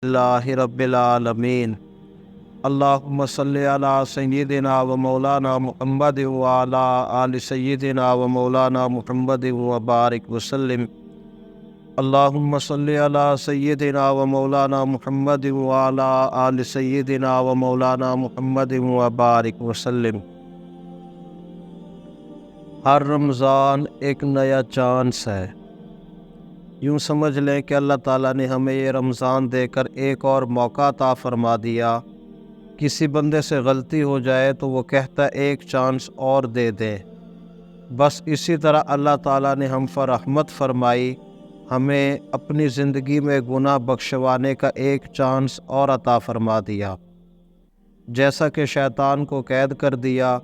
اللہ رب العالمین۔ اللہم صلی علی سیدنا و مولانا محمد وعلی آل سیدنا و مولانا محمد وبارک وسلم۔ اللہم صلی علی سیدنا و مولانا محمد وعلی آل سیدنا و مولانا محمد وبارک وسلم۔ ہر رمضان ایک نیا چانس ہے۔ یوں سمجھ لیں کہ اللہ تعالیٰ نے ہمیں یہ رمضان دے کر ایک اور موقع عطا فرما دیا۔ کسی بندے سے غلطی ہو جائے تو وہ کہتا ہے ایک چانس اور دے دیں۔ بس اسی طرح اللہ تعالیٰ نے ہم پر رحمت فرمائی، ہمیں اپنی زندگی میں گناہ بخشوانے کا ایک چانس اور عطا فرما دیا۔ جیسا کہ شیطان کو قید کر دیا،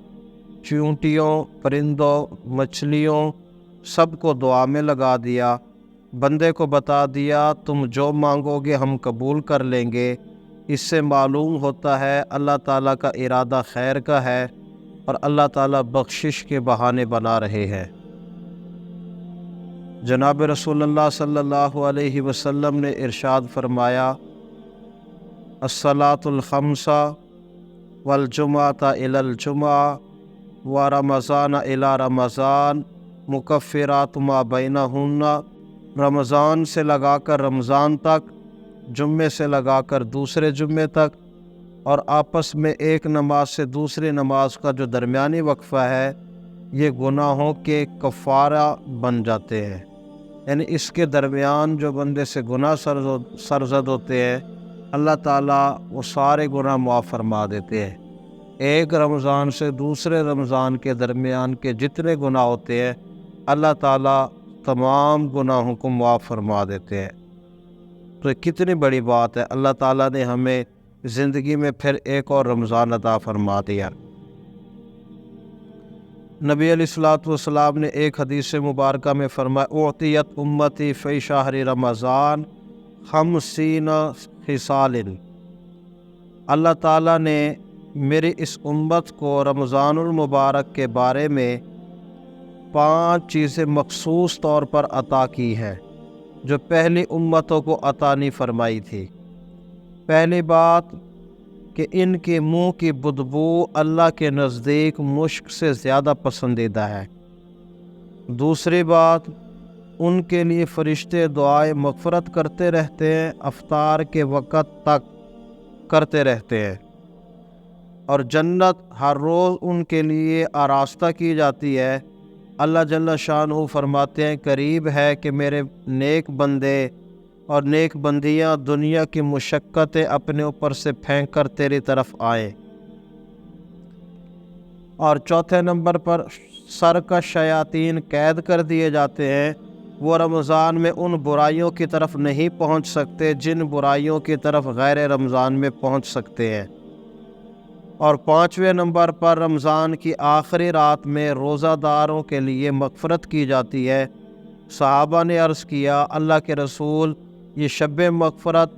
چیونٹیوں، پرندوں، مچھلیوں سب کو دعا میں لگا دیا، بندے کو بتا دیا تم جو مانگو گے ہم قبول کر لیں گے۔ اس سے معلوم ہوتا ہے اللہ تعالیٰ کا ارادہ خیر کا ہے اور اللہ تعالیٰ بخشش کے بہانے بنا رہے ہیں۔ جناب رسول اللہ صلی اللہ علیہ وسلم نے ارشاد فرمایا، الصلاۃ الخمسہ والجمعۃ الی الجمعہ ورمضان الی رمضان مکفرات ما بینہن۔ رمضان سے لگا کر رمضان تک، جمعے سے لگا کر دوسرے جمعے تک، اور آپس میں ایک نماز سے دوسری نماز کا جو درمیانی وقفہ ہے یہ گناہوں کے کفارہ بن جاتے ہیں۔ یعنی اس کے درمیان جو بندے سے گناہ سرزد ہوتے ہیں اللہ تعالیٰ وہ سارے گناہ معاف فرما دیتے ہیں۔ ایک رمضان سے دوسرے رمضان کے درمیان کے جتنے گناہ ہوتے ہیں اللہ تعالیٰ تمام گناہوں کو معاف فرما دیتے ہیں۔ تو کتنی بڑی بات ہے، اللہ تعالیٰ نے ہمیں زندگی میں پھر ایک اور رمضان عطا فرما دیا۔ نبی علیہ الصلوۃ والسلام نے ایک حدیث مبارکہ میں فرمایا، اعطیت امتی فی شہر رمضان 50 خصال۔ اللہ تعالیٰ نے میری اس امت کو رمضان المبارک کے بارے میں 5 چیزیں مخصوص طور پر عطا کی ہیں جو پہلی امتوں کو عطا نہیں فرمائی تھی۔ پہلی بات کہ ان کے منہ کی بدبو اللہ کے نزدیک مشک سے زیادہ پسندیدہ ہے۔ دوسری بات، ان کے لیے فرشتے دعائے مغفرت کرتے رہتے ہیں، افطار کے وقت تک کرتے رہتے ہیں، اور جنت ہر روز ان کے لیے آراستہ کی جاتی ہے۔ اللہ جل شانہ فرماتے ہیں قریب ہے کہ میرے نیک بندے اور نیک بندیاں دنیا کی مشقتیں اپنے اوپر سے پھینک کر تیری طرف آئیں۔ اور چوتھے نمبر پر سرکش شیاطین قید کر دیے جاتے ہیں، وہ رمضان میں ان برائیوں کی طرف نہیں پہنچ سکتے جن برائیوں کی طرف غیر رمضان میں پہنچ سکتے ہیں۔ اور 5ویں نمبر پر رمضان کی آخری رات میں روزہ داروں کے لیے مغفرت کی جاتی ہے۔ صحابہ نے عرض کیا اللہ کے رسول یہ شب مغفرت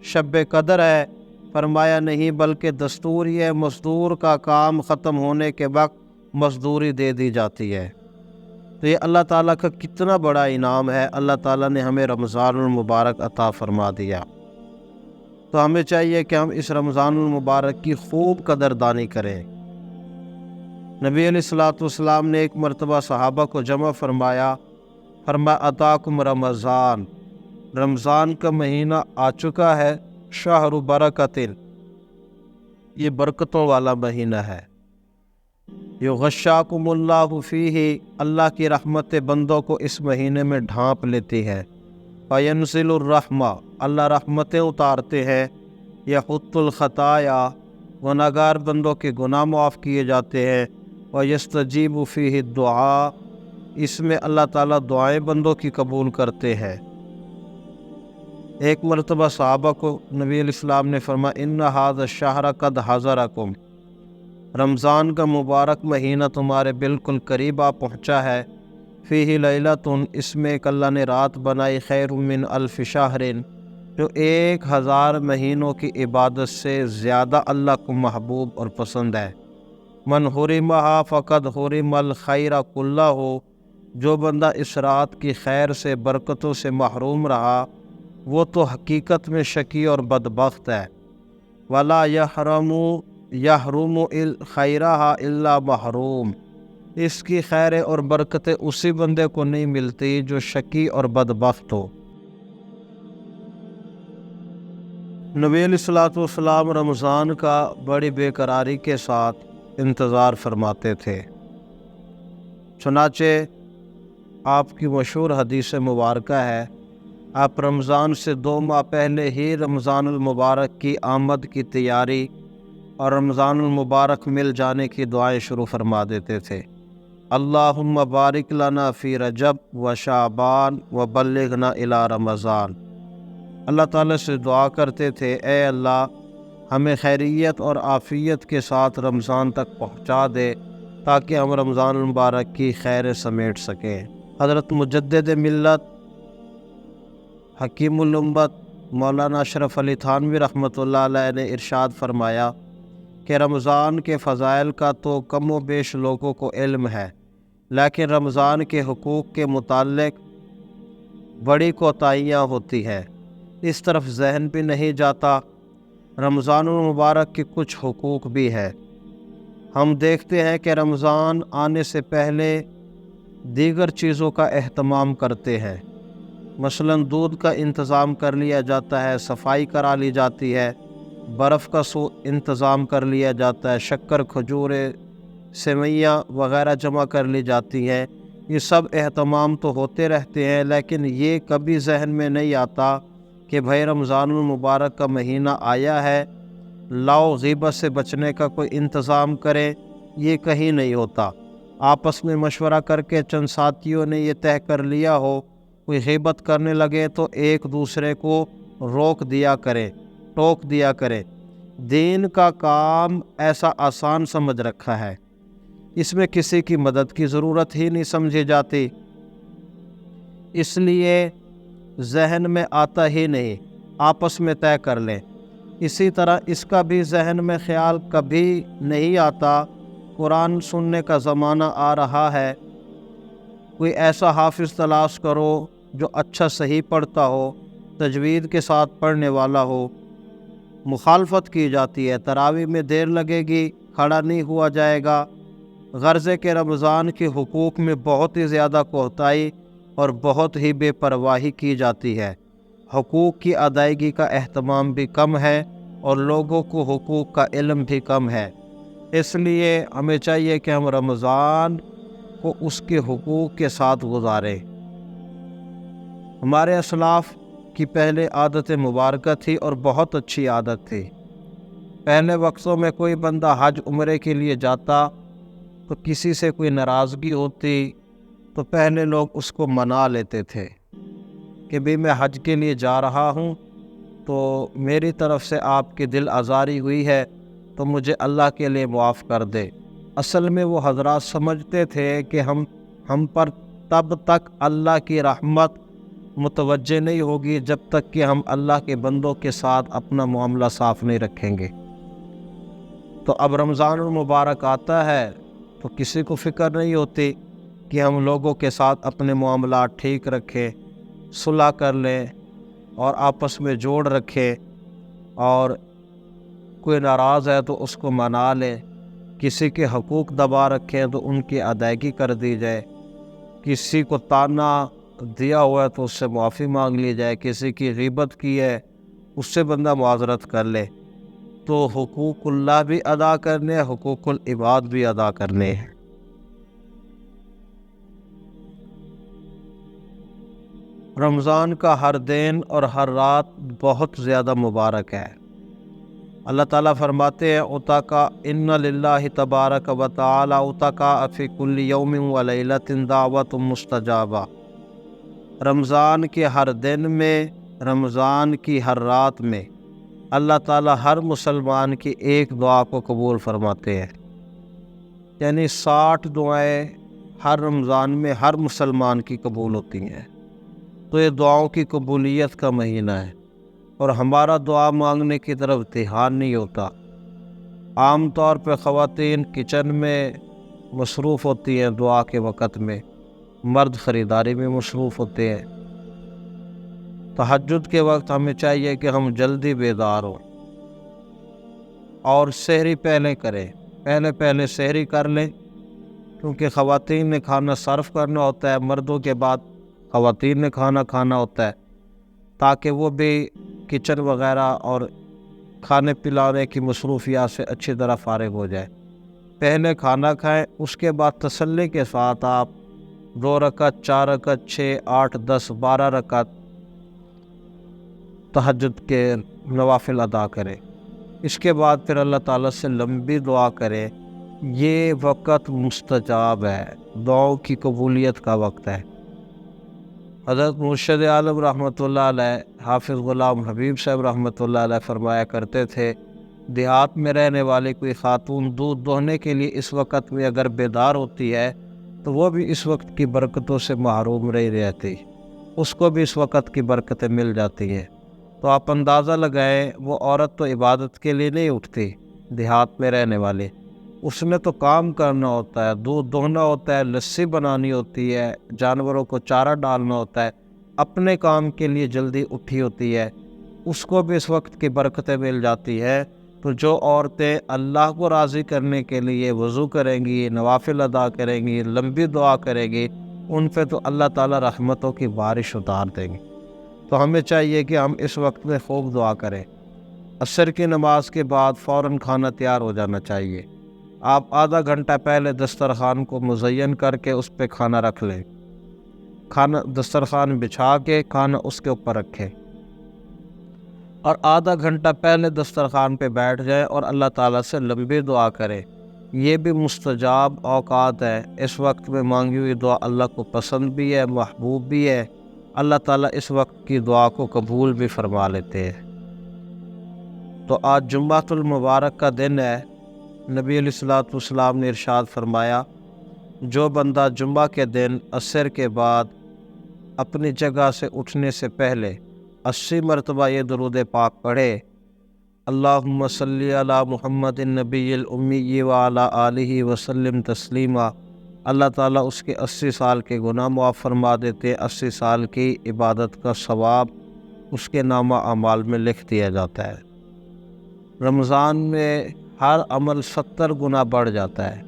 شب قدر ہے؟ فرمایا نہیں، بلکہ دستور یہ ہے مزدور کا کام ختم ہونے کے وقت مزدوری دے دی جاتی ہے۔ تو یہ اللہ تعالیٰ کا کتنا بڑا انعام ہے، اللہ تعالیٰ نے ہمیں رمضان المبارک عطا فرما دیا۔ تو ہمیں چاہیے کہ ہم اس رمضان المبارک کی خوب قدردانی کریں۔ نبی علیہ الصلوۃ والسلام نے ایک مرتبہ صحابہ کو جمع فرمایا اتاکم رمضان، رمضان کا مہینہ آ چکا ہے، شہر برکت، یہ برکتوں والا مہینہ ہے۔ یغشاکم اللہ فیہ، اللہ کی رحمت بندوں کو اس مہینے میں ڈھانپ لیتی ہے۔ فینزل الرحمہ، اللہ رحمتیں اتارتے ہیں۔ یحط الخطایا، گناہگار بندوں کے گناہ معاف کیے جاتے ہیں۔ ویستجیب فیہ الدعاء، اس میں اللہ تعالیٰ دعائیں بندوں کی قبول کرتے ہیں۔ ایک مرتبہ صحابہ کو نبی علیہ السلام نے فرمایا ان ھذا الشہر قد حضرکم، رمضان کا مبارک مہینہ تمہارے بالکل قریب آ پہنچا ہے۔ فیہ لیلۃ، اس میں ایک اللہ نے رات بنائی، خیر من الف شہر، جو 1000 مہینوں کی عبادت سے زیادہ اللہ کو محبوب اور پسند ہے۔ من حرمھا فقد حرم الخیر کلہ، جو بندہ اس رات کی خیر سے برکتوں سے محروم رہا وہ تو حقیقت میں شقی اور بدبخت ہے۔ ولا یحرم خیرہا الا محروم، اس کی خیر اور برکتیں اسی بندے کو نہیں ملتی جو شقی اور بدبخت ہو۔ نبی علیہ الصلوۃ والسلام رمضان کا بڑی بے قراری کے ساتھ انتظار فرماتے تھے۔ چنانچہ آپ کی مشہور حدیث مبارکہ ہے، آپ رمضان سے 2 ماہ پہلے ہی رمضان المبارک کی آمد کی تیاری اور رمضان المبارک مل جانے کی دعائیں شروع فرما دیتے تھے۔ اللہم بارک لنا فی رجب و شعبان و بلغنا الی رمضان۔ اللہ تعالیٰ سے دعا کرتے تھے، اے اللہ ہمیں خیریت اور عافیت کے ساتھ رمضان تک پہنچا دے تاکہ ہم رمضان المبارک کی خیر سمیٹ سکیں۔ حضرت مجدد ملت حکیم الامت مولانا اشرف علی تھانوی رحمۃ اللہ علیہ نے ارشاد فرمایا کہ رمضان کے فضائل کا تو کم و بیش لوگوں کو علم ہے، لیکن رمضان کے حقوق کے متعلق بڑی کوتاہیاں ہوتی ہیں، اس طرف ذہن بھی نہیں جاتا۔ رمضان المبارک کے کچھ حقوق بھی ہے۔ ہم دیکھتے ہیں کہ رمضان آنے سے پہلے دیگر چیزوں کا اہتمام کرتے ہیں، مثلاً دودھ کا انتظام کر لیا جاتا ہے، صفائی کرا لی جاتی ہے، برف کا انتظام کر لیا جاتا ہے، شکر کھجوریں سیویاں وغیرہ جمع کر لی جاتی ہیں۔ یہ سب اہتمام تو ہوتے رہتے ہیں، لیکن یہ کبھی ذہن میں نہیں آتا کہ بھائی رمضان المبارک کا مہینہ آیا ہے، لاؤ غیبت سے بچنے کا کوئی انتظام کریں، یہ کہیں نہیں ہوتا۔ آپس میں مشورہ کر کے چند ساتھیوں نے یہ طے کر لیا ہو، کوئی غیبت کرنے لگے تو ایک دوسرے کو روک دیا کرے، ٹوک دیا کرے۔ دین کا کام ایسا آسان سمجھ رکھا ہے، اس میں کسی کی مدد کی ضرورت ہی نہیں سمجھی جاتی، اس لیے ذہن میں آتا ہی نہیں، آپس میں طے کر لیں۔ اسی طرح اس کا بھی ذہن میں خیال کبھی نہیں آتا، قرآن سننے کا زمانہ آ رہا ہے، کوئی ایسا حافظ تلاش کرو جو اچھا صحیح پڑھتا ہو، تجوید کے ساتھ پڑھنے والا ہو۔ مخالفت کی جاتی ہے، تراویح میں دیر لگے گی، کھڑا نہیں ہوا جائے گا۔ غرض کہ رمضان کے حقوق میں بہت ہی زیادہ کوتاہی اور بہت ہی بے پرواہی کی جاتی ہے۔ حقوق کی ادائیگی کا اہتمام بھی کم ہے اور لوگوں کو حقوق کا علم بھی کم ہے۔ اس لیے ہمیں چاہیے کہ ہم رمضان کو اس کے حقوق کے ساتھ گزاریں۔ ہمارے اسلاف کی پہلے عادت مبارکہ تھی اور بہت اچھی عادت تھی۔ پہلے وقتوں میں کوئی بندہ حج عمرے کے لیے جاتا تو کسی سے کوئی ناراضگی ہوتی تو پہلے لوگ اس کو منا لیتے تھے کہ بھی میں حج کے لیے جا رہا ہوں تو میری طرف سے آپ کی دل آزاری ہوئی ہے تو مجھے اللہ کے لیے معاف کر دے۔ اصل میں وہ حضرات سمجھتے تھے کہ ہم پر تب تک اللہ کی رحمت متوجہ نہیں ہوگی جب تک کہ ہم اللہ کے بندوں کے ساتھ اپنا معاملہ صاف نہیں رکھیں گے۔ تو اب رمضان المبارک آتا ہے تو کسی کو فکر نہیں ہوتی کہ ہم لوگوں کے ساتھ اپنے معاملات ٹھیک رکھیں، صلح کر لیں اور آپس میں جوڑ رکھیں، اور کوئی ناراض ہے تو اس کو منا لیں، کسی کے حقوق دبا رکھیں تو ان کی ادائیگی کر دی جائے، کسی کو طعنہ دیا ہوا ہے تو اس سے معافی مانگ لی جائے، کسی کی غیبت کی ہے اس سے بندہ معذرت کر لے۔ تو حقوق اللہ بھی ادا کرنے، حقوق العباد بھی ادا کرنے ہیں۔ رمضان کا ہر دن اور ہر رات بہت زیادہ مبارک ہے۔ اللہ تعالیٰ فرماتے ہیں اتقا ان للہ تبارک و تعالی اتقا فی کل یوم و لیلۃ دعوت مستجابہ۔ رمضان کے ہر دن میں، رمضان کی ہر رات میں اللہ تعالیٰ ہر مسلمان کی ایک دعا کو قبول فرماتے ہیں، یعنی 60 دعائیں ہر رمضان میں ہر مسلمان کی قبول ہوتی ہیں۔ تو یہ دعاؤں کی قبولیت کا مہینہ ہے اور ہمارا دعا مانگنے کی طرف دھیان نہیں ہوتا۔ عام طور پہ خواتین کچن میں مصروف ہوتی ہیں دعا کے وقت میں، مرد خریداری میں مصروف ہوتے ہیں۔ تو تہجد کے وقت ہمیں چاہیے کہ ہم جلدی بیدار ہوں اور سحری پہلے کریں، پہلے سحری کر لیں، کیونکہ خواتین نے کھانا صرف کرنا ہوتا ہے، مردوں کے بعد خواتین نے کھانا ہوتا ہے، تاکہ وہ بھی کچن وغیرہ اور کھانے پلانے کی مصروفیات سے اچھی طرح فارغ ہو جائے۔ پہلے کھانا کھائیں، اس کے بعد تسلی کے ساتھ آپ 2 رکعت، 4 رکعت، 6، 8، 10، 12 رکعت تہجد کے نوافل ادا کریں۔ اس کے بعد پھر اللہ تعالیٰ سے لمبی دعا کریں۔ یہ وقت مستجاب ہے، دعاؤں کی قبولیت کا وقت ہے۔ حضرت مرشد عالم رحمۃ اللہ علیہ حافظ غلام حبیب صاحب رحمۃ اللہ علیہ فرمایا کرتے تھے، دیہات میں رہنے والی کوئی خاتون دودھ دوہنے کے لیے اس وقت میں اگر بیدار ہوتی ہے تو وہ بھی اس وقت کی برکتوں سے محروم نہیں رہتی، اس کو بھی اس وقت کی برکتیں مل جاتی ہیں۔ تو آپ اندازہ لگائیں، وہ عورت تو عبادت کے لیے نہیں اٹھتی، دیہات میں رہنے والی، اس نے تو کام کرنا ہوتا ہے، دودھ دوہنا ہوتا ہے، لسی بنانی ہوتی ہے، جانوروں کو چارہ ڈالنا ہوتا ہے، اپنے کام کے لیے جلدی اٹھی ہوتی ہے، اس کو بھی اس وقت کی برکتیں مل جاتی ہے۔ تو جو عورتیں اللہ کو راضی کرنے کے لیے وضو کریں گی، نوافل ادا کریں گی، لمبی دعا کریں گی، ان پہ تو اللہ تعالیٰ رحمتوں کی بارش اتار دیں گے۔ تو ہمیں چاہیے کہ ہم اس وقت میں خوب دعا کریں۔ عصر کی نماز کے بعد فوراً کھانا تیار ہو جانا چاہیے۔ آپ آدھا گھنٹہ پہلے دسترخوان کو مزین کر کے اس پہ کھانا رکھ لیں، کھانا دسترخوان بچھا کے کھانا اس کے اوپر رکھیں، اور آدھا گھنٹہ پہلے دسترخوان پہ بیٹھ جائیں اور اللہ تعالیٰ سے لمبی دعا کریں۔ یہ بھی مستجاب اوقات ہے، اس وقت میں مانگی ہوئی دعا اللہ کو پسند بھی ہے، محبوب بھی ہے، اللہ تعالیٰ اس وقت کی دعا کو قبول بھی فرما لیتے ہیں۔ تو آج جمعۃ المبارک کا دن ہے۔ نبی علیہ الصلوۃ والسلام نے ارشاد فرمایا، جو بندہ جمعہ کے دن عصر کے بعد اپنی جگہ سے اٹھنے سے پہلے 80 مرتبہ یہ درود پاک پڑھے، اللہم صلی علی محمد النبی الامی وعلی آلہ وسلم تسلیما، اللہ تعالیٰ اس کے 80 سال کے گناہ معاف فرما دیتے، 80 سال کی عبادت کا ثواب اس کے نامہ اعمال میں لکھ دیا جاتا ہے۔ رمضان میں ہر عمل 70 گنا بڑھ جاتا ہے،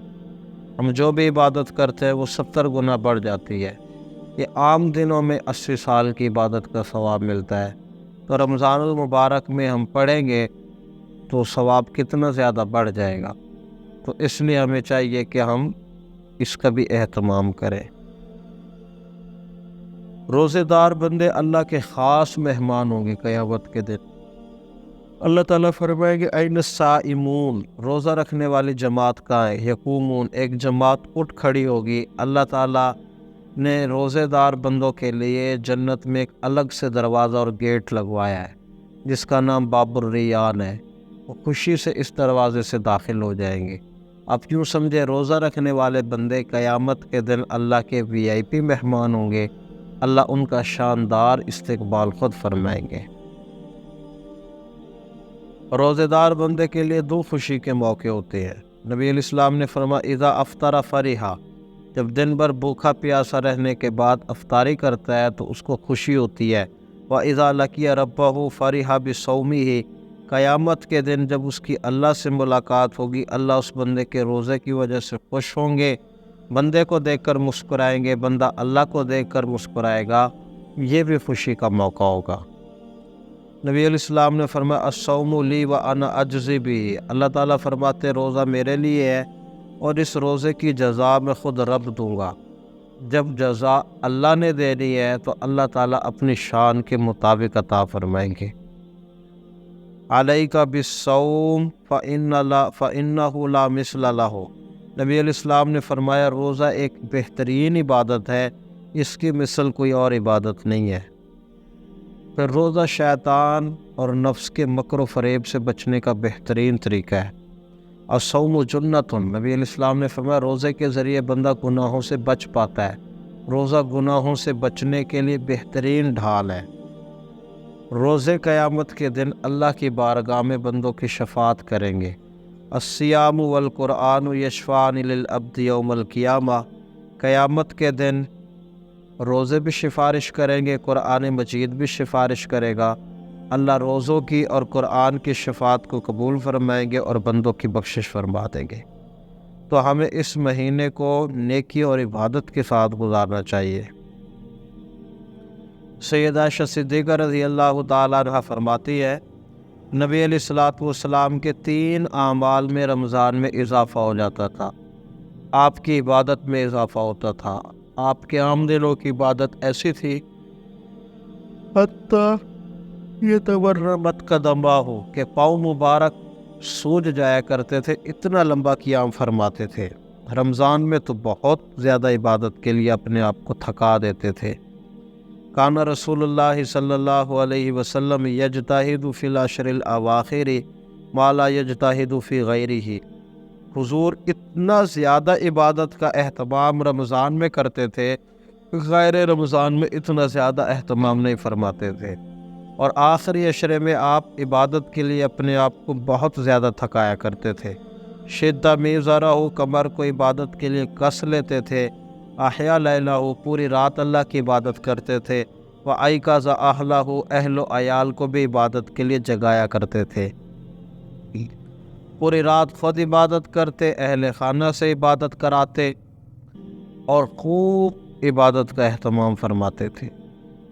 ہم جو بھی عبادت کرتے ہیں وہ 70 گنا بڑھ جاتی ہے۔ یہ عام دنوں میں 80 سال کی عبادت کا ثواب ملتا ہے، تو رمضان المبارک میں ہم پڑھیں گے تو ثواب کتنا زیادہ بڑھ جائے گا۔ تو اس لیے ہمیں چاہیے کہ ہم اس کا بھی اہتمام کریں۔ روزے دار بندے اللہ کے خاص مہمان ہوں گے قیامت کے دن۔ اللہ تعالیٰ فرمائیں گے این الصائمون، روزہ رکھنے والی جماعت کہاں ہے؟ یقومون، ایک جماعت اٹھ کھڑی ہوگی۔ اللہ تعالیٰ نے روزے دار بندوں کے لیے جنت میں ایک الگ سے دروازہ اور گیٹ لگوایا ہے جس کا نام باب الریان ہے، وہ خوشی سے اس دروازے سے داخل ہو جائیں گے۔ آپ یوں سمجھے، روزہ رکھنے والے بندے قیامت کے دن اللہ کے VIP مہمان ہوں گے، اللہ ان کا شاندار استقبال خود فرمائیں گے۔ روزے دار بندے کے لیے 2 خوشی کے موقع ہوتے ہیں۔ نبی علیہ السلام نے فرمایا اذا افطر فرحا، جب دن بھر بھوکا پیاسا رہنے کے بعد افطاری کرتا ہے تو اس کو خوشی ہوتی ہے۔ وَإِذَا لَقِيَ رَبَّهُ فَرِحَ بِصَوْمِهِ، قیامت کے دن جب اس کی اللہ سے ملاقات ہوگی، اللہ اس بندے کے روزے کی وجہ سے خوش ہوں گے، بندے کو دیکھ کر مسکرائیں گے، بندہ اللہ کو دیکھ کر مسکرائے گا، یہ بھی خوشی کا موقع ہوگا۔ نبی علیہ السلام نے فرمایا الصوم لی وانا اجزی بھی، اللہ تعالیٰ فرماتے روزہ میرے لیے ہے اور اس روزے کی جزا میں خود رب دوں گا۔ جب جزا اللہ نے دینی ہے تو اللہ تعالیٰ اپنی شان کے مطابق عطا فرمائیں گے۔ علیک بالصوم فإنہ لا مثل لہ، نبی علیہ السلام نے فرمایا روزہ ایک بہترین عبادت ہے، اس کی مثل کوئی اور عبادت نہیں ہے۔ پھر روزہ شیطان اور نفس کے مکر و فریب سے بچنے کا بہترین طریقہ ہے۔ الصوم جنۃ، نبی علیہ السلام نے فرمایا روزے کے ذریعے بندہ گناہوں سے بچ پاتا ہے، روزہ گناہوں سے بچنے کے لیے بہترین ڈھال ہے۔ روزے قیامت کے دن اللہ کی بارگاہ میں بندوں کی شفاعت کریں گے۔ الصیام والقرآن یشفعان للعبد یوم القیامہ، قیامت کے دن روزے بھی سفارش کریں گے، قرآن مجید بھی سفارش کرے گا، اللہ روزوں کی اور قرآن کی شفاعت کو قبول فرمائیں گے اور بندوں کی بخشش فرما دیں گے۔ تو ہمیں اس مہینے کو نیکی اور عبادت کے ساتھ گزارنا چاہیے۔ سیدہ عائشہ صدیقہ رضی اللہ تعالیٰ عنہ فرماتی ہے، نبی علیہ الصلوۃ والسلام کے 3 اعمال میں رمضان میں اضافہ ہو جاتا تھا۔ آپ کی عبادت میں اضافہ ہوتا تھا۔ آپ کے عام دنوں کی عبادت ایسی تھی حتیٰ یتورمت قدماہ، کہ پاؤں مبارک سوج جایا کرتے تھے، اتنا لمبا قیام فرماتے تھے۔ رمضان میں تو بہت زیادہ عبادت کے لیے اپنے آپ کو تھکا دیتے تھے۔ کان رسول اللہ صلی اللہ علیہ وسلم یجتہد فی العشر الاواخر ما لا یجتہد فی غیرہ، حضور اتنا زیادہ عبادت کا اہتمام رمضان میں کرتے تھے، غیر رمضان میں اتنا زیادہ اہتمام نہیں فرماتے تھے، اور آخری عشرے میں آپ عبادت کے لیے اپنے آپ کو بہت زیادہ تھکایا کرتے تھے۔ شدہ میزارہ کمر کو عبادت کے لیے کس لیتے تھے، احیا لیلہ پوری رات اللہ کی عبادت کرتے تھے، وَأَيْقَظَ أَهْلَهُ اہل و عیال کو بھی عبادت کے لیے جگایا کرتے تھے۔ پوری رات خود عبادت کرتے، اہل خانہ سے عبادت کراتے اور خوب عبادت کا اہتمام فرماتے تھے۔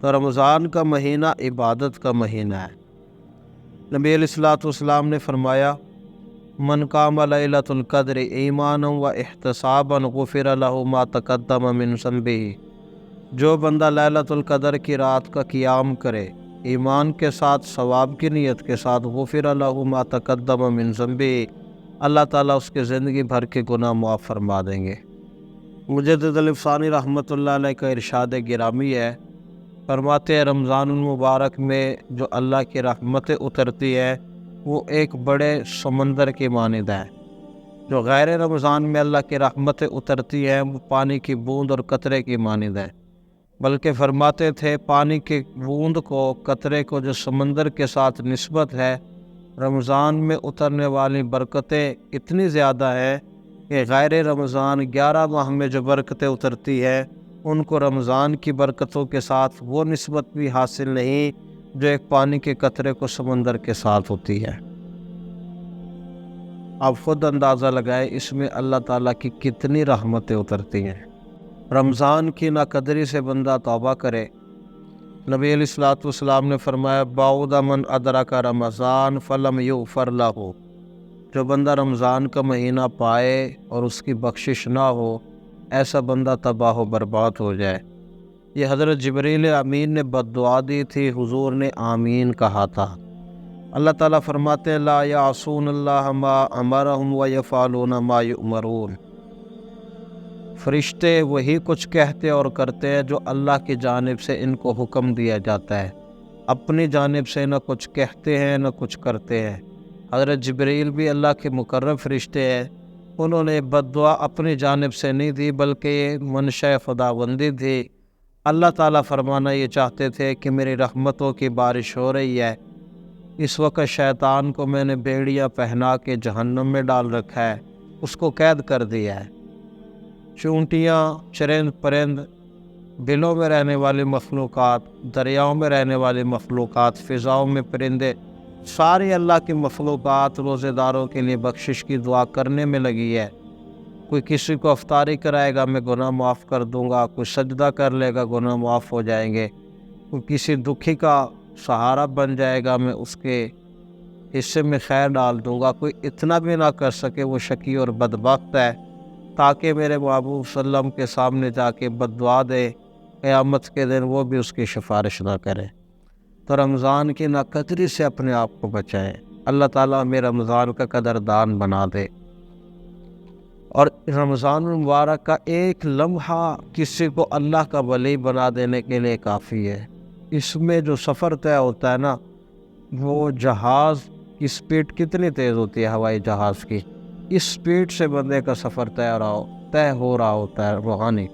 تو رمضان کا مہینہ عبادت کا مہینہ ہے۔ نبی علیہ الصلوۃ والسلام نے فرمایا، من قام لیلۃ القدر ایمانا و احتسابا غفر له ما تقدم من ذنبہ، جو بندہ لیلۃ القدر کی رات کا قیام کرے ایمان کے ساتھ، ثواب کی نیت کے ساتھ، غفر له ما تقدم من ذنبہ، اللہ تعالیٰ اس کے زندگی بھر کے گناہ معاف فرما دیں گے۔ مجدد الافسانی رحمۃ اللہ علیہ کا ارشاد گرامی ہے، فرماتے ہیں رمضان المبارک میں جو اللہ کی رحمتیں اترتی ہے وہ ایک بڑے سمندر کی مانند ہے۔ جو غیر رمضان میں اللہ کی رحمتیں اترتی ہیں وہ پانی کی بوند اور قطرے کی مانند ہے، بلکہ فرماتے تھے پانی کی بوند کو، قطرے کو جو سمندر کے ساتھ نسبت ہے، رمضان میں اترنے والی برکتیں اتنی زیادہ ہیں کہ غیر رمضان 11 ماہ میں جو برکتیں اترتی ہیں ان کو رمضان کی برکتوں کے ساتھ وہ نسبت بھی حاصل نہیں جو ایک پانی کے قطرے کو سمندر کے ساتھ ہوتی ہے۔ آپ خود اندازہ لگائیں اس میں اللہ تعالیٰ کی کتنی رحمتیں اترتی ہیں۔ رمضان کی ناقدری سے بندہ توبہ کرے۔ نبی علیہ الصلوۃ والسلام نے فرمایا، بعد من ادرک رمضان فلم یغفر لہ، جو بندہ رمضان کا مہینہ پائے اور اس کی بخشش نہ ہو، ایسا بندہ تباہ و برباد ہو جائے۔ یہ حضرت جبریل امین نے بد دعا دی تھی، حضور نے آمین کہا تھا۔ اللہ تعالیٰ فرماتے ہیں، لا یعصون اللہ ما امرہم ویفعلون ما یؤمرون، فرشتے وہی کچھ کہتے اور کرتے ہیں جو اللہ کی جانب سے ان کو حکم دیا جاتا ہے، اپنی جانب سے نہ کچھ کہتے ہیں نہ کچھ کرتے ہیں۔ حضرت جبریل بھی اللہ کے مقرب فرشتے ہیں، انہوں نے بد دعا اپنی جانب سے نہیں دی بلکہ یہ منشاء خداوندی تھی۔ اللہ تعالیٰ فرمانا یہ چاہتے تھے کہ میری رحمتوں کی بارش ہو رہی ہے، اس وقت شیطان کو میں نے بیڑیاں پہنا کے جہنم میں ڈال رکھا ہے، اس کو قید کر دیا ہے۔ چونٹیاں، چرند پرند، بلوں میں رہنے والی مخلوقات، دریاؤں میں رہنے والی مخلوقات، فضاؤں میں پرندے، ساری اللہ کی مخلوقات روزے داروں کے لیے بخشش کی دعا کرنے میں لگی ہے۔ کوئی کسی کو افطاری کرائے گا، میں گناہ معاف کر دوں گا، کوئی سجدہ کر لے گا، گناہ معاف ہو جائیں گے، کوئی کسی دکھی کا سہارا بن جائے گا، میں اس کے حصے میں خیر ڈال دوں گا، کوئی اتنا بھی نہ کر سکے وہ شقی اور بدبخت ہے، تاکہ میرے محبوب صلی اللہ علیہ وسلم کے سامنے جا کے بد دعا دے، قیامت کے دن وہ بھی اس کی سفارش نہ کرے۔ تو رمضان کی ناقدری سے اپنے آپ کو بچائیں، اللہ تعالیٰ ہمیں رمضان کا قدردان بنا دے۔ اور رمضان المبارک کا ایک لمحہ کسی کو اللہ کا ولی بنا دینے کے لیے کافی ہے۔ اس میں جو سفر طے ہوتا ہے نا، وہ جہاز کی سپیڈ کتنی تیز ہوتی ہے ہوائی جہاز کی، اس سپیڈ سے بندے کا سفر طے ہو رہا ہوتا ہے روحانی۔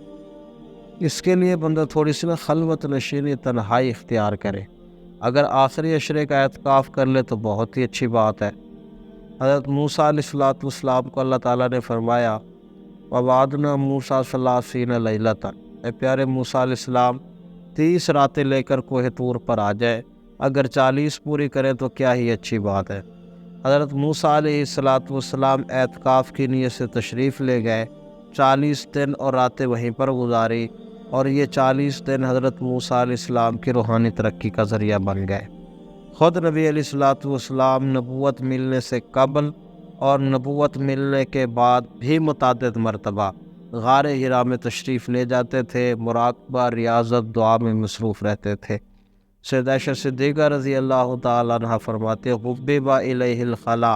اس کے لیے بندہ تھوڑی سی نا خلوت نشینی، تنہائی اختیار کرے۔ اگر آخری عشرے کا اعتکاف کر لے تو بہت ہی اچھی بات ہے۔ حضرت موسیٰ علیہ السلام کو اللہ تعالیٰ نے فرمایا، وَوَعَدْنَا مُوسَىٰ 30 لَيْلَةً، اے پیارے موسیٰ علیہ السلام 30 راتیں لے کر کوہ طور پر آ جائے، اگر 40 پوری کریں تو کیا ہی اچھی بات ہے۔ حضرت موسیٰ علیہ السلام اعتکاف کی نیت سے تشریف لے گئے، 40 دن اور راتیں وہیں پر گزاری، اور یہ 40 دن حضرت موسیٰ علیہ السلام کی روحانی ترقی کا ذریعہ بن گئے۔ خود نبی علیہ السلام نبوت ملنے سے قبل اور نبوت ملنے کے بعد بھی متعدد مرتبہ غار حرا میں تشریف لے جاتے تھے، مراقبہ، ریاضت، دعا میں مصروف رہتے تھے۔ سیدہ عائشہ صدیقہ رضی اللہ تعالیٰ عنہ فرماتے ہیں، حبب الیہ الخلا،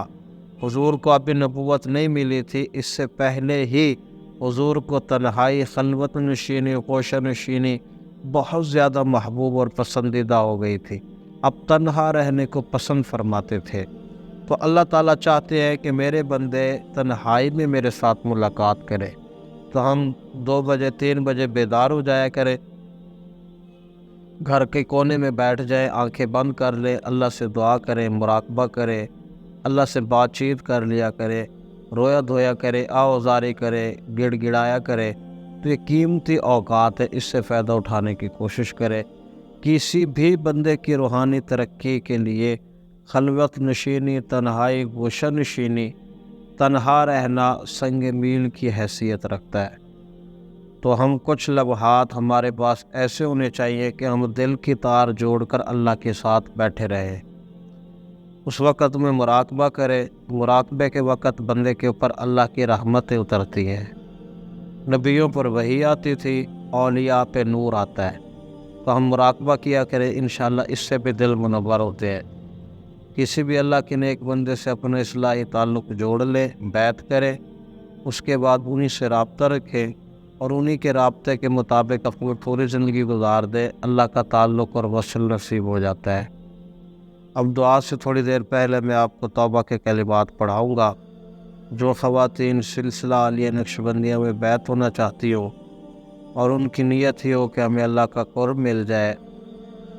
حضور کو ابھی نبوت نہیں ملی تھی، اس سے پہلے ہی حضور کو تنہائی، خلوت نشینی، گوشہ نشینی بہت زیادہ محبوب اور پسندیدہ ہو گئی تھی، اب تنہا رہنے کو پسند فرماتے تھے۔ تو اللہ تعالیٰ چاہتے ہیں کہ میرے بندے تنہائی میں میرے ساتھ ملاقات کریں، تو ہم 2 بجے 3 بجے بیدار ہو جایا کریں، گھر کے کونے میں بیٹھ جائیں، آنکھیں بند کر لیں، اللہ سے دعا کریں، مراقبہ کریں، اللہ سے بات چیت کر لیا کریں، رویا دھویا کرے، آوازاری کرے، گڑ گڑایا کرے۔ تو یہ قیمتی اوقات ہے، اس سے فائدہ اٹھانے کی کوشش کرے۔ کسی بھی بندے کی روحانی ترقی کے لیے خلوت نشینی، تنہائی، گوشہ نشینی، تنہا رہنا سنگ میل کی حیثیت رکھتا ہے۔ تو ہم کچھ لمحات ہمارے پاس ایسے ہونے چاہیے کہ ہم دل کی تار جوڑ کر اللہ کے ساتھ بیٹھے رہیں، اس وقت میں مراقبہ کرے۔ مراقبے کے وقت بندے کے اوپر اللہ کی رحمتیں اترتی ہیں، نبیوں پر وحی آتی تھی، اولیاء پہ نور آتا ہے۔ تو ہم مراقبہ کیا کریں، انشاءاللہ اس سے بھی دل منور ہوتے ہیں۔ کسی بھی اللہ کے نیک بندے سے اپنا اصلاحی تعلق جوڑ لے، بیعت کرے، اس کے بعد انہی سے رابطہ رکھے اور انہی کے رابطے کے مطابق اپنی پوری زندگی گزار دے، اللہ کا تعلق اور وصل نصیب ہو جاتا ہے۔ اب دعا سے تھوڑی دیر پہلے میں آپ کو توبہ کے کلمات پڑھاؤں گا۔ جو خواتین سلسلہ عالیہ نقشبندیہ میں بیعت ہونا چاہتی ہوں اور ان کی نیت ہی ہو کہ ہمیں اللہ کا قرب مل جائے،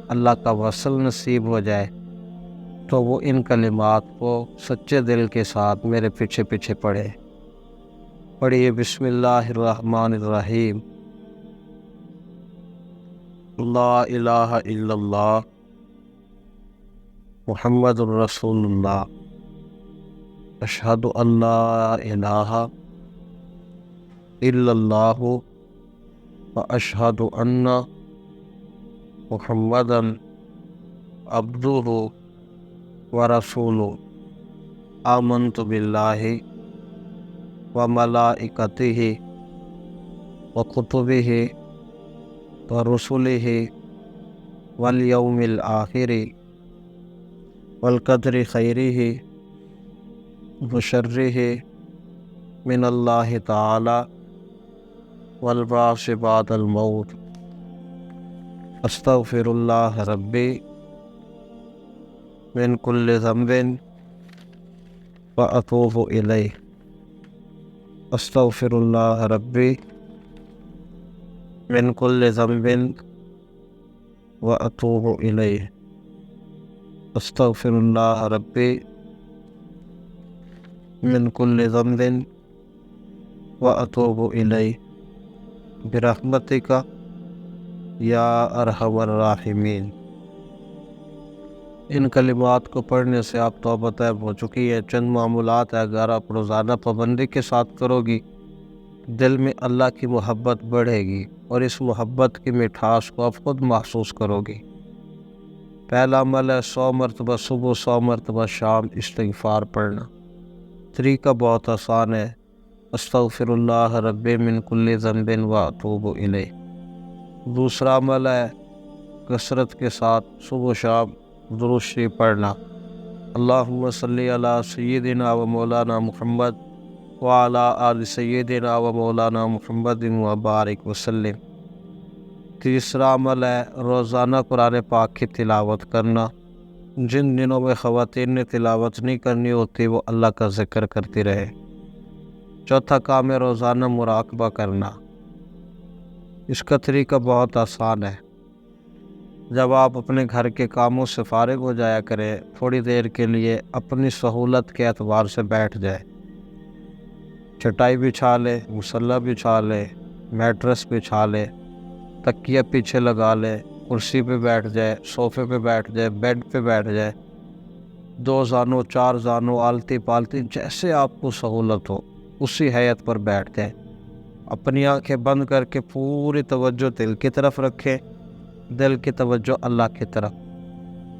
اللہ کا وصل نصیب ہو جائے، تو وہ ان کلمات کو سچے دل کے ساتھ میرے پیچھے پیچھے پڑھے۔ پڑھیے، بسم اللہ الرحمن الرحیم۔ لا الہ الا اللہ محمد الرسول اللہ، اشہد ان لا الہ الا اللہ واشہد ان محمدا عبدہ ورسولہ، آمنت باللہ وملائکتہ وکتبہ ورسلہ والیوم الآخر والقدر خیرہ وشرہ من اللہ تعالی والبعث بعد الموت، استغفر اللہ ربی من کل ذنب واتوب الیہ، استغفر اللہ ربی من کل ذنب واتوب الیہ، استغفر اللہ ربی من کل ذنب واتوب الیہ برحمتک یا ارحم الراحمین۔ ان کلمات کو پڑھنے سے آپ توبہ طیب ہو چکی ہے۔ چند معمولات ہے، اگر آپ روزانہ پابندی کے ساتھ کرو گی، دل میں اللہ کی محبت بڑھے گی اور اس محبت کی مٹھاس کو آپ خود محسوس کرو گی۔ پہلا عمل ہے 100 مرتبہ صبح، 100 مرتبہ شام استغفار پڑھنا۔ طریقہ بہت آسان ہے، استغفر اللہ ربی من کل ذنب واتوب الیہ۔ دوسرا عمل ہے کثرت کے ساتھ صبح و شام درود شریف پڑھنا، اللہم صلی علی سیدنا و مولانا محمد وعلی آل سیدنا و مولانا محمد وبارک وسلم۔ تیسرا عمل ہے روزانہ قرآن پاک کی تلاوت کرنا۔ جن دنوں میں خواتین نے تلاوت نہیں کرنی ہوتی وہ اللہ کا ذکر کرتی رہے۔ چوتھا کام ہے روزانہ مراقبہ کرنا۔ اس کا طریقہ بہت آسان ہے، جب آپ اپنے گھر کے کاموں سے فارغ ہو جایا کریں، تھوڑی دیر کے لیے اپنی سہولت کے اعتبار سے بیٹھ جائے، چٹائی بچھا لے، مصلی بچھا لے، میٹرس بچھا لے، تکیہ پیچھے لگا لے، کرسی پہ بیٹھ جائے، صوفے پہ بیٹھ جائے، بیڈ پہ بیٹھ جائے، 2 زانوں 4 زانوں آلتی پالتی جیسے آپ کو سہولت ہو اسی حیت پر بیٹھ جائیں۔ اپنی آنکھیں بند کر کے پوری توجہ دل کی طرف رکھیں، دل کی توجہ اللہ کی طرف۔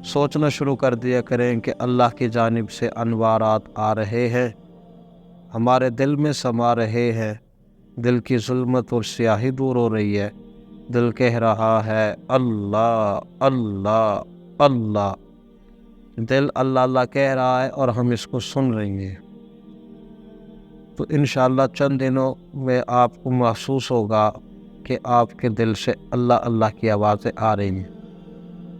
سوچنا شروع کر دیا کریں کہ اللہ کی جانب سے انوارات آ رہے ہیں، ہمارے دل میں سما رہے ہیں، دل کی ظلمت اور سیاہی دور ہو رہی ہے، دل کہہ رہا ہے اللہ اللہ اللہ، دل اللہ اللہ کہہ رہا ہے اور ہم اس کو سن رہے ہیں۔ تو انشاءاللہ چند دنوں میں آپ کو محسوس ہوگا کہ آپ کے دل سے اللہ اللہ کی آوازیں آ رہی ہیں۔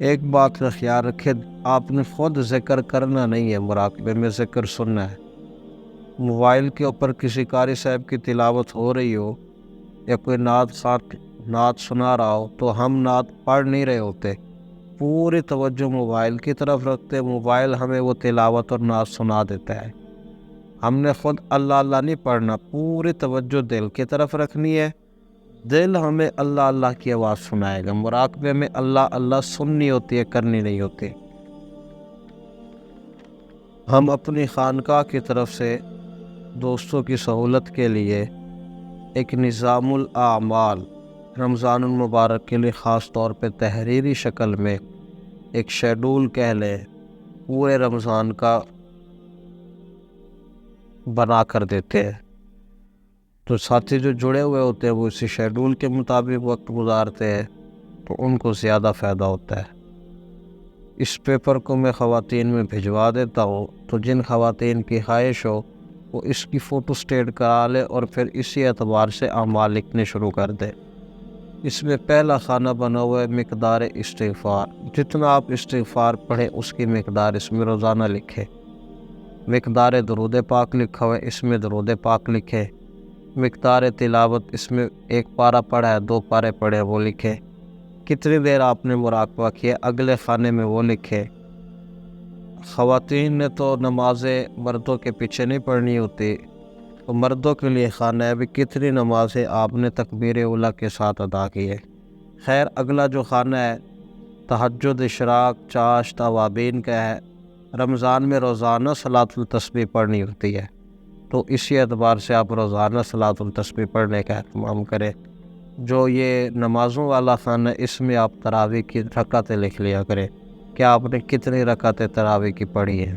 ایک بات کا خیال رکھیں، آپ نے خود ذکر کرنا نہیں ہے، مراقبے میں ذکر سننا ہے۔ موبائل کے اوپر کسی قاری صاحب کی تلاوت ہو رہی ہو یا کوئی نعت سنا رہا ہو تو ہم نعت پڑھ نہیں رہے ہوتے، پوری توجہ موبائل کی طرف رکھتے، موبائل ہمیں وہ تلاوت اور نعت سنا دیتا ہے۔ ہم نے خود اللہ اللہ نہیں پڑھنا، پوری توجہ دل کی طرف رکھنی ہے، دل ہمیں اللہ اللہ کی آواز سنائے گا۔ مراقبے میں اللہ اللہ سننی ہوتی ہے، کرنی نہیں ہوتی۔ ہم اپنی خانقاہ کی طرف سے دوستوں کی سہولت کے لیے ایک نظام الاعمال رمضان المبارک کے لیے خاص طور پہ تحریری شکل میں ایک شیڈول کہہ لیں پورے رمضان کا بنا کر دیتے ہیں۔ تو ساتھی جو جڑے ہوئے ہوتے ہیں وہ اسی شیڈول کے مطابق وقت گزارتے ہیں تو ان کو زیادہ فائدہ ہوتا ہے۔ اس پیپر کو میں خواتین میں بھجوا دیتا ہوں، تو جن خواتین کی خواہش ہو وہ اس کی فوٹو سٹیٹ کرا لے اور پھر اسی اعتبار سے اعمال لکھنے شروع کر دے۔ اس میں پہلا خانہ بنا ہوا ہے مقدار استغفار، جتنا آپ استغفار پڑھیں اس کی مقدار اس میں روزانہ لکھیں۔ مقدار درود پاک لکھا ہوا ہے، اس میں درود پاک لکھیں۔ مقدار تلاوت، اس میں 1 پارہ پڑھا ہے 2 پارے پڑھے وہ لکھیں۔ کتنی دیر آپ نے مراقبہ کیا اگلے خانے میں وہ لکھیں۔ خواتین نے تو نمازیں مردوں کے پیچھے نہیں پڑھنی ہوتی، تو مردوں کے لیے خانہ ہے بھی کتنی نمازیں آپ نے تکبیر اولیٰ کے ساتھ ادا کی ہے۔ خیر اگلا جو خانہ ہے تہجد، اشراق، چاشت، اوابین کا ہے۔ رمضان میں روزانہ صلاۃ التسبیح پڑھنی ہوتی ہے، تو اسی اعتبار سے آپ روزانہ صلاۃ التسبیح پڑھنے کا اہتمام کریں۔ جو یہ نمازوں والا خانہ ہے اس میں آپ تراویح کی رکعتیں لکھ لیا کریں کہ آپ نے کتنی رکعتیں تراویح کی پڑھی ہیں،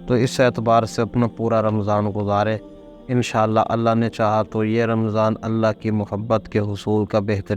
تو اس اعتبار سے اپنا پورا رمضان گزارے۔ انشاءاللہ اللہ نے چاہا تو یہ رمضان اللہ کی محبت کے حصول کا بہترین